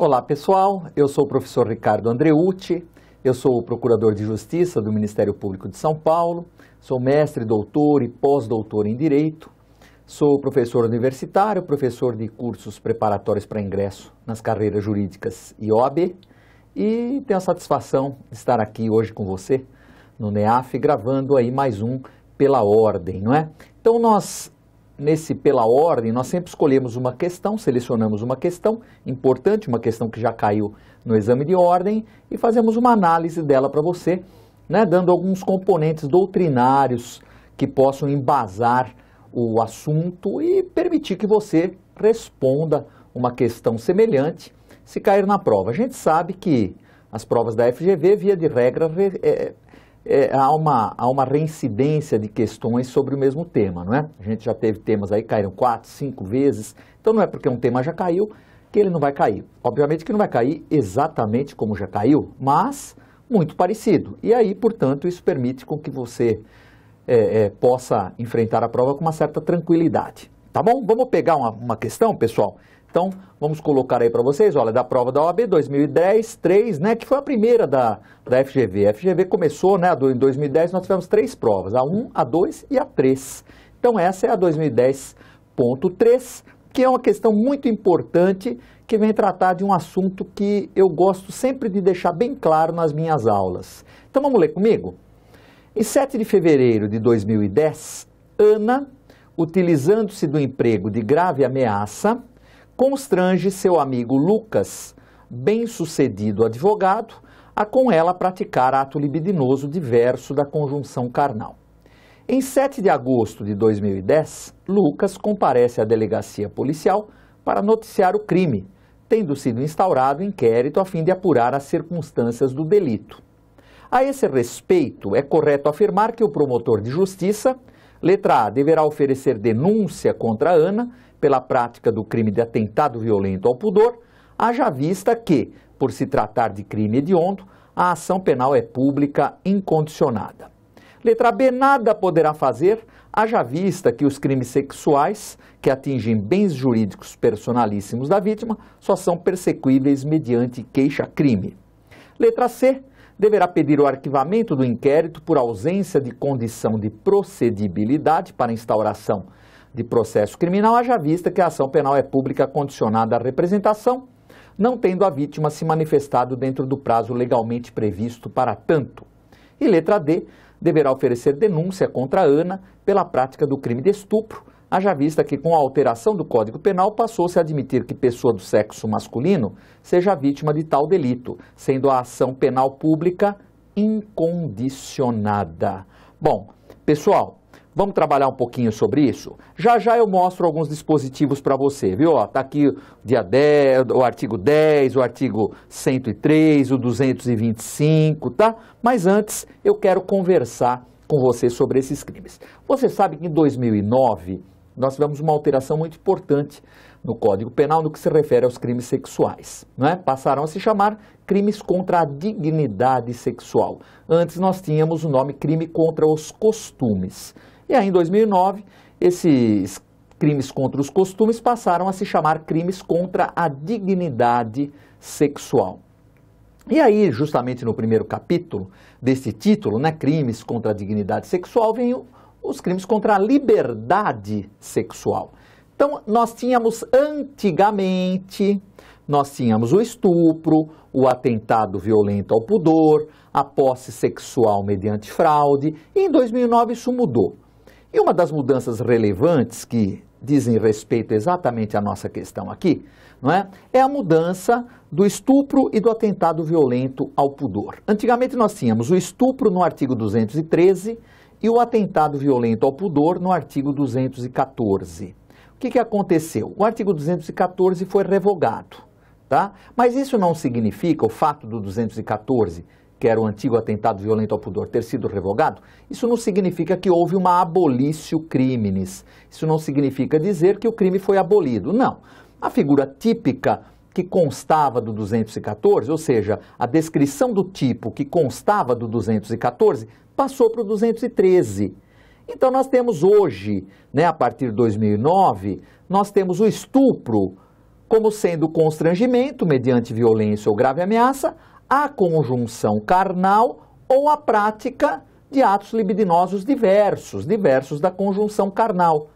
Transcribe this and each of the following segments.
Olá pessoal, eu sou o professor Ricardo Andreucci, eu sou o Procurador de Justiça do Ministério Público de São Paulo, sou mestre, doutor e pós-doutor em Direito, sou professor universitário, professor de cursos preparatórios para ingresso nas carreiras jurídicas e OAB e tenho a satisfação de estar aqui hoje com você no NEAF gravando aí mais um Pela Ordem, não é? Então nesse Pela Ordem, nós sempre escolhemos uma questão, selecionamos uma questão importante, uma questão que já caiu no exame de ordem e fazemos uma análise dela para você, né, dando alguns componentes doutrinários que possam embasar o assunto e permitir que você responda uma questão semelhante se cair na prova. A gente sabe que as provas da FGV, via de regra, há uma reincidência de questões sobre o mesmo tema, não é? A gente já teve temas aí que caíram 4, 5 vezes, então não é porque um tema já caiu que ele não vai cair. Obviamente que não vai cair exatamente como já caiu, mas muito parecido. E aí, portanto, isso permite com que você possa enfrentar a prova com uma certa tranquilidade. Tá bom? Vamos pegar uma questão, pessoal? Então, vamos colocar aí para vocês, olha, da prova da OAB 2010, 3, né, que foi a primeira da FGV. A FGV começou, né, em 2010 nós tivemos 3 provas, a 1, a 2 e a 3. Então, essa é a 2010.3, que é uma questão muito importante, que vem tratar de um assunto que eu gosto sempre de deixar bem claro nas minhas aulas. Então, vamos ler comigo? Em 7 de fevereiro de 2010, Ana, utilizando-se do emprego de grave ameaça, constrange seu amigo Lucas, bem-sucedido advogado, a com ela praticar ato libidinoso diverso da conjunção carnal. Em 7 de agosto de 2010, Lucas comparece à delegacia policial para noticiar o crime, tendo sido instaurado inquérito a fim de apurar as circunstâncias do delito. A esse respeito, é correto afirmar que o promotor de justiça, letra A, deverá oferecer denúncia contra Ana pela prática do crime de atentado violento ao pudor, haja vista que, por se tratar de crime hediondo, a ação penal é pública incondicionada. Letra B, nada poderá fazer, haja vista que os crimes sexuais que atingem bens jurídicos personalíssimos da vítima só são persecuíveis mediante queixa-crime. Letra C, deverá pedir o arquivamento do inquérito por ausência de condição de procedibilidade para instauração de processo criminal, haja vista que a ação penal é pública condicionada à representação, não tendo a vítima se manifestado dentro do prazo legalmente previsto para tanto. E letra D, deverá oferecer denúncia contra a Ana pela prática do crime de estupro, haja vista que com a alteração do Código Penal passou-se a admitir que pessoa do sexo masculino seja vítima de tal delito, sendo a ação penal pública incondicionada. Bom, pessoal, vamos trabalhar um pouquinho sobre isso? Já já eu mostro alguns dispositivos para você, viu? Ó, tá aqui o dia 10, o artigo 10, o artigo 103, o 225, tá? Mas antes eu quero conversar com você sobre esses crimes. Você sabe que em 2009 nós tivemos uma alteração muito importante no Código Penal no que se refere aos crimes sexuais, não é? Passaram a se chamar crimes contra a dignidade sexual. Antes nós tínhamos o nome crime contra os costumes. E aí, em 2009, esses crimes contra os costumes passaram a se chamar crimes contra a dignidade sexual. E aí, justamente no primeiro capítulo desse título, né, crimes contra a dignidade sexual, vem os crimes contra a liberdade sexual. Então, antigamente, nós tínhamos o estupro, o atentado violento ao pudor, a posse sexual mediante fraude, e em 2009 isso mudou. E uma das mudanças relevantes que dizem respeito exatamente à nossa questão aqui, não é? É a mudança do estupro e do atentado violento ao pudor. Antigamente nós tínhamos o estupro no artigo 213 e o atentado violento ao pudor no artigo 214. O que aconteceu? O artigo 214 foi revogado, tá? Mas isso não significa, o fato do 214, que era o antigo atentado violento ao pudor, ter sido revogado, isso não significa que houve uma abolitio criminis. Isso não significa dizer que o crime foi abolido. Não. A figura típica que constava do 214, ou seja, a descrição do tipo que constava do 214, passou para o 213. Então nós temos hoje, né, a partir de 2009, nós temos o estupro como sendo constrangimento mediante violência ou grave ameaça, a conjunção carnal ou a prática de atos libidinosos diversos da conjunção carnal.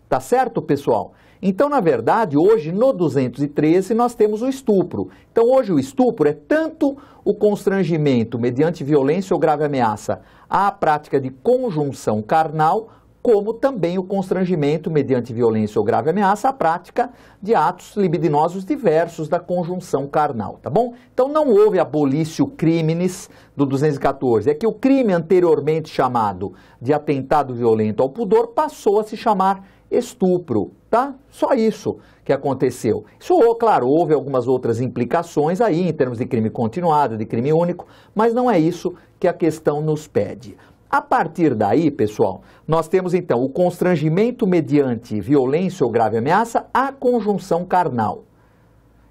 Tá certo, pessoal? Então, na verdade, hoje, no 213, nós temos o estupro. Então, hoje, o estupro é tanto o constrangimento mediante violência ou grave ameaça à prática de conjunção carnal, como também o constrangimento mediante violência ou grave ameaça à prática de atos libidinosos diversos da conjunção carnal, tá bom? Então, não houve abolício criminis do 214, é que o crime anteriormente chamado de atentado violento ao pudor passou a se chamar estupro, tá? Só isso que aconteceu. Isso, claro, houve algumas outras implicações aí em termos de crime continuado, de crime único, mas não é isso que a questão nos pede. A partir daí, pessoal, nós temos então o constrangimento mediante violência ou grave ameaça à conjunção carnal.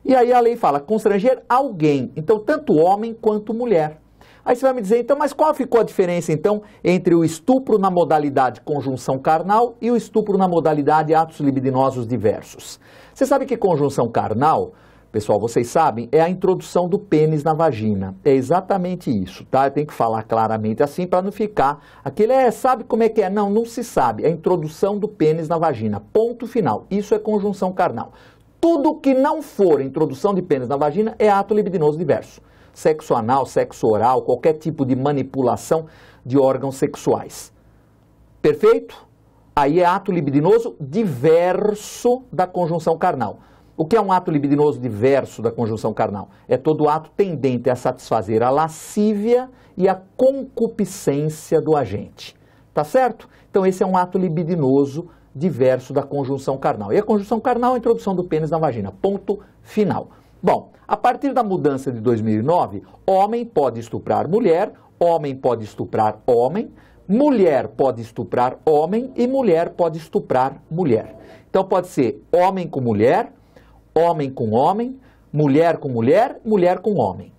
E aí a lei fala constranger alguém, então tanto homem quanto mulher. Aí você vai me dizer, então, mas qual ficou a diferença, então, entre o estupro na modalidade conjunção carnal e o estupro na modalidade atos libidinosos diversos? Você sabe que conjunção carnal, pessoal, vocês sabem, é a introdução do pênis na vagina. É exatamente isso, tá? Eu tenho que falar claramente assim para não ficar aquele, sabe como é que é? Não, não se sabe. É a introdução do pênis na vagina. Ponto final. Isso é conjunção carnal. Tudo que não for introdução de pênis na vagina é ato libidinoso diverso. Sexo anal, sexo oral, qualquer tipo de manipulação de órgãos sexuais. Perfeito? Aí é ato libidinoso diverso da conjunção carnal. O que é um ato libidinoso diverso da conjunção carnal? É todo ato tendente a satisfazer a lascívia e a concupiscência do agente. Tá certo? Então esse é um ato libidinoso diverso da conjunção carnal. E a conjunção carnal é a introdução do pênis na vagina. Ponto final. Bom, a partir da mudança de 2009, homem pode estuprar mulher, homem pode estuprar homem, mulher pode estuprar homem e mulher pode estuprar mulher. Então pode ser homem com mulher, homem com homem, mulher com mulher, mulher com homem.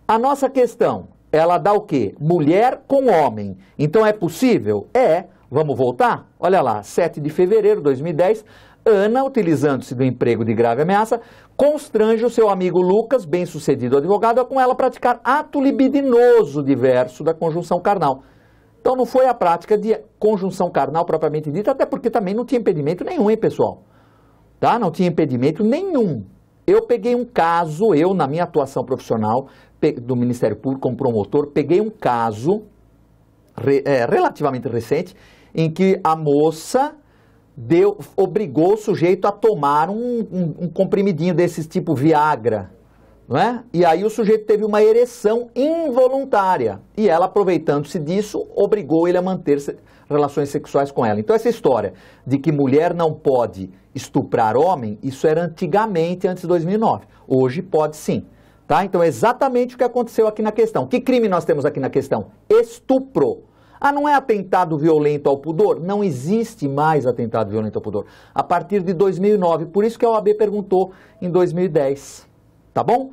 A nossa questão, ela dá o quê? Mulher com homem. Então é possível? É. Vamos voltar? Olha lá, 7 de fevereiro de 2010, Ana, utilizando-se do emprego de grave ameaça, constrange o seu amigo Lucas, bem-sucedido advogado, a com ela praticar ato libidinoso diverso da conjunção carnal. Então não foi a prática de conjunção carnal propriamente dita, até porque também não tinha impedimento nenhum, hein, pessoal? Tá? Não tinha impedimento nenhum. Eu peguei um caso, na minha atuação profissional do Ministério Público como promotor, peguei um caso relativamente recente, em que a moça obrigou o sujeito a tomar um comprimidinho desses tipo Viagra, não é? E aí o sujeito teve uma ereção involuntária, e ela, aproveitando-se disso, obrigou ele a manter relações sexuais com ela. Então essa história de que mulher não pode estuprar homem, isso era antigamente, antes de 2009. Hoje pode sim. Tá? Então é exatamente o que aconteceu aqui na questão. Que crime nós temos aqui na questão? Estupro. Ah, não é atentado violento ao pudor? Não existe mais atentado violento ao pudor. A partir de 2009, por isso que a OAB perguntou em 2010. Tá bom?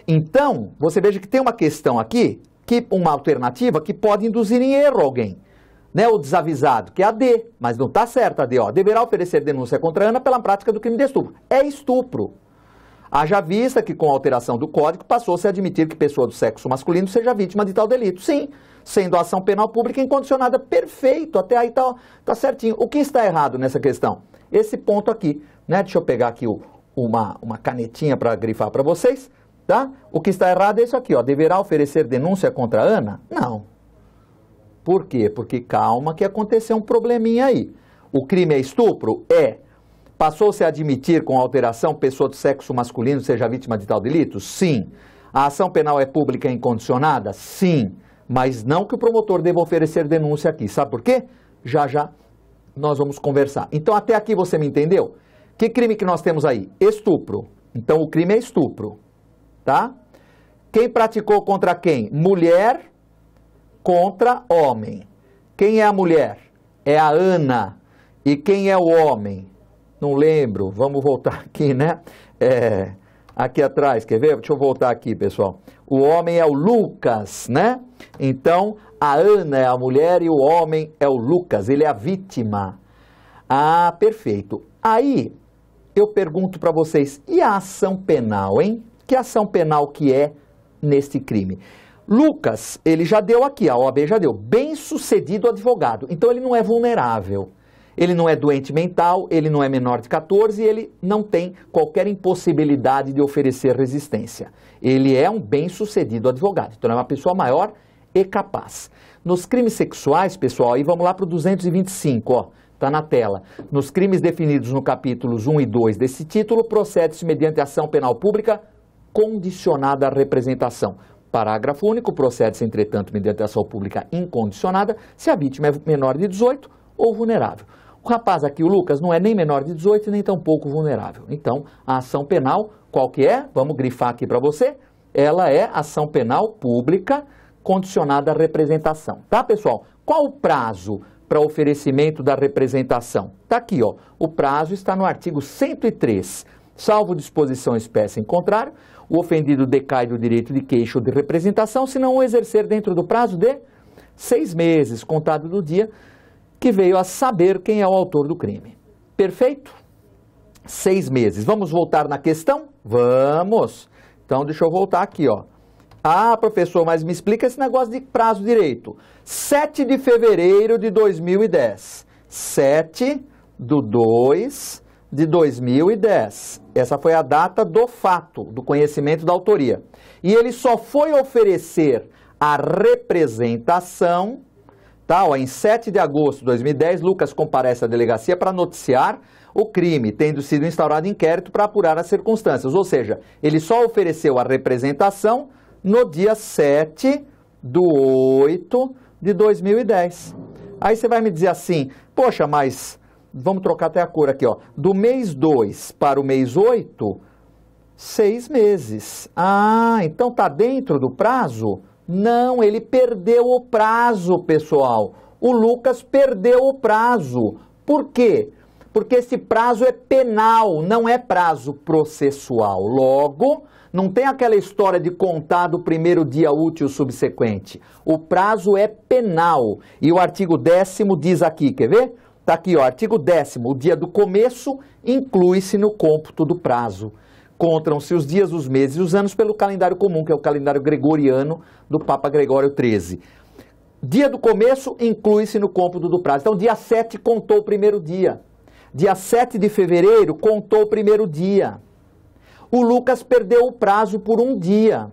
Então, você veja que tem uma questão aqui, uma alternativa que pode induzir em erro alguém. Né, o desavisado, que é a D, mas não está certa a D, ó. Deverá oferecer denúncia contra a Ana pela prática do crime de estupro. É estupro. Haja vista que com a alteração do Código passou-se a admitir que pessoa do sexo masculino seja vítima de tal delito. Sim, sendo a ação penal pública incondicionada. Perfeito, até aí tá certinho. O que está errado nessa questão? Esse ponto aqui, né? Deixa eu pegar aqui uma canetinha para grifar para vocês, tá? O que está errado é isso aqui, ó. Deverá oferecer denúncia contra a Ana? Não. Por quê? Porque calma que aconteceu um probleminha aí. O crime é estupro? É. Passou-se a admitir com alteração pessoa do sexo masculino seja vítima de tal delito? Sim. A ação penal é pública e incondicionada? Sim. Mas não que o promotor deva oferecer denúncia aqui. Sabe por quê? Já já nós vamos conversar. Então até aqui você me entendeu? Que crime que nós temos aí? Estupro. Então o crime é estupro. Tá? Quem praticou contra quem? Mulher contra homem. Quem é a mulher? É a Ana. E quem é o homem? Não lembro, vamos voltar aqui, né? Aqui atrás, quer ver? Deixa eu voltar aqui, pessoal. O homem é o Lucas, né? Então, a Ana é a mulher e o homem é o Lucas, ele é a vítima. Ah, perfeito. Aí, eu pergunto para vocês, e a ação penal, hein? Que ação penal que é neste crime? Lucas, ele já deu aqui, a OAB já deu, bem-sucedido advogado. Então ele não é vulnerável, ele não é doente mental, ele não é menor de 14 e ele não tem qualquer impossibilidade de oferecer resistência. Ele é um bem-sucedido advogado, então ele é uma pessoa maior e capaz. Nos crimes sexuais, pessoal, aí vamos lá para o 225, ó, está na tela. Nos crimes definidos no capítulos 1 e 2 desse título, procede-se mediante ação penal pública condicionada à representação. Parágrafo único, procede-se, entretanto, mediante ação pública incondicionada, se a vítima é menor de 18 ou vulnerável. O rapaz aqui, o Lucas, não é nem menor de 18 nem tampouco vulnerável. Então, a ação penal, qual que é? Vamos grifar aqui para você. Ela é ação penal pública condicionada à representação. Tá, pessoal? Qual o prazo para oferecimento da representação? Está aqui, ó. O prazo está no artigo 103. Salvo disposição espécie em contrário, o ofendido decai do direito de queixa ou de representação, se não o exercer dentro do prazo de 6 meses, contado do dia que veio a saber quem é o autor do crime. Perfeito? 6 meses. Vamos voltar na questão? Vamos! Então, deixa eu voltar aqui, ó. Ah, professor, mas me explica esse negócio de prazo direito. 7 de fevereiro de 2010. 7/2 de 2010. Essa foi a data do fato, do conhecimento da autoria. E ele só foi oferecer a representação, tá? Ó, em 7 de agosto de 2010, Lucas comparece à delegacia para noticiar o crime, tendo sido instaurado inquérito para apurar as circunstâncias. Ou seja, ele só ofereceu a representação no dia 7/8 de 2010. Aí você vai me dizer assim, poxa, mas vamos trocar até a cor aqui, ó. Do mês 2 para o mês 8, 6 meses. Ah, então tá dentro do prazo? Não, ele perdeu o prazo, pessoal. O Lucas perdeu o prazo. Por quê? Porque esse prazo é penal, não é prazo processual. Logo, não tem aquela história de contar do primeiro dia útil subsequente. O prazo é penal. E o artigo 10º diz aqui, quer ver? Está aqui, ó, artigo 10º, o dia do começo inclui-se no cômputo do prazo. Contam-se os dias, os meses e os anos pelo calendário comum, que é o calendário gregoriano do Papa Gregório XIII. Dia do começo inclui-se no cômputo do prazo. Então, dia 7 contou o primeiro dia. Dia 7 de fevereiro contou o primeiro dia. O Lucas perdeu o prazo por um dia.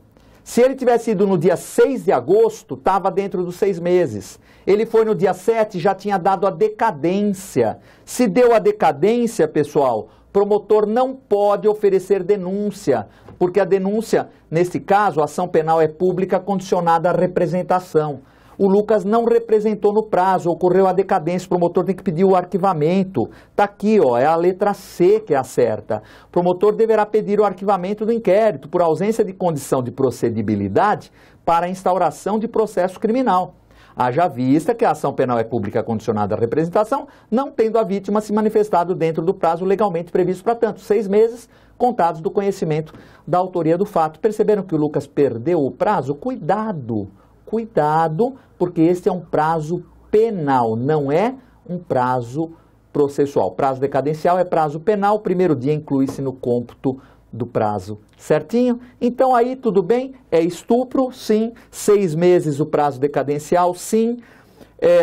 Se ele tivesse ido no dia 6 de agosto, estava dentro dos 6 meses. Ele foi no dia 7, já tinha dado a decadência. Se deu a decadência, pessoal, promotor não pode oferecer denúncia, porque a denúncia, nesse caso, a ação penal é pública condicionada à representação. O Lucas não representou no prazo, ocorreu a decadência, o promotor tem que pedir o arquivamento. Está aqui, ó, é a letra C que é a certa. O promotor deverá pedir o arquivamento do inquérito por ausência de condição de procedibilidade para a instauração de processo criminal. Haja vista que a ação penal é pública condicionada à representação, não tendo a vítima se manifestado dentro do prazo legalmente previsto para tanto, 6 meses contados do conhecimento da autoria do fato. Perceberam que o Lucas perdeu o prazo? Cuidado! Cuidado, porque este é um prazo penal, não é um prazo processual. Prazo decadencial é prazo penal, o primeiro dia inclui-se no cômputo do prazo, certinho? Então aí tudo bem, é estupro, sim, 6 meses o prazo decadencial, sim,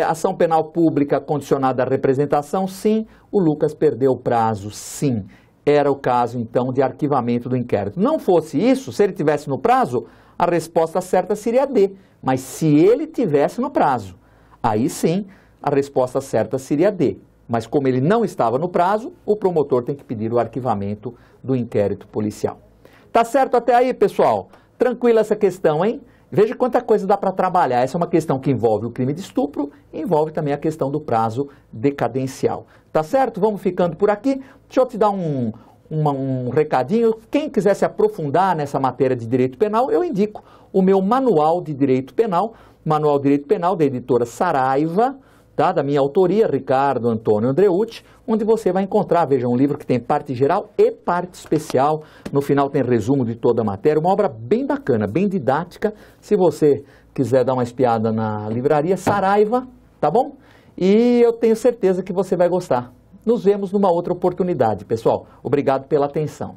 ação penal pública condicionada à representação, sim, o Lucas perdeu o prazo, sim. Era o caso então de arquivamento do inquérito. Não fosse isso, se ele tivesse no prazo, a resposta certa seria D. Mas se ele tivesse no prazo, aí sim a resposta certa seria D. Mas como ele não estava no prazo, o promotor tem que pedir o arquivamento do inquérito policial. Tá certo até aí, pessoal? Tranquila essa questão, hein? Veja quanta coisa dá para trabalhar. Essa é uma questão que envolve o crime de estupro e envolve também a questão do prazo decadencial. Tá certo? Vamos ficando por aqui. Deixa eu te dar um recadinho. Quem quiser se aprofundar nessa matéria de direito penal, eu indico o meu Manual de Direito Penal, Manual de Direito Penal da editora Saraiva, tá? Da minha autoria, Ricardo Antônio Andreucci, onde você vai encontrar, veja, um livro que tem parte geral e parte especial. No final tem resumo de toda a matéria, uma obra bem bacana, bem didática. Se você quiser dar uma espiada na livraria Saraiva, tá bom? E eu tenho certeza que você vai gostar. Nos vemos numa outra oportunidade, pessoal. Obrigado pela atenção.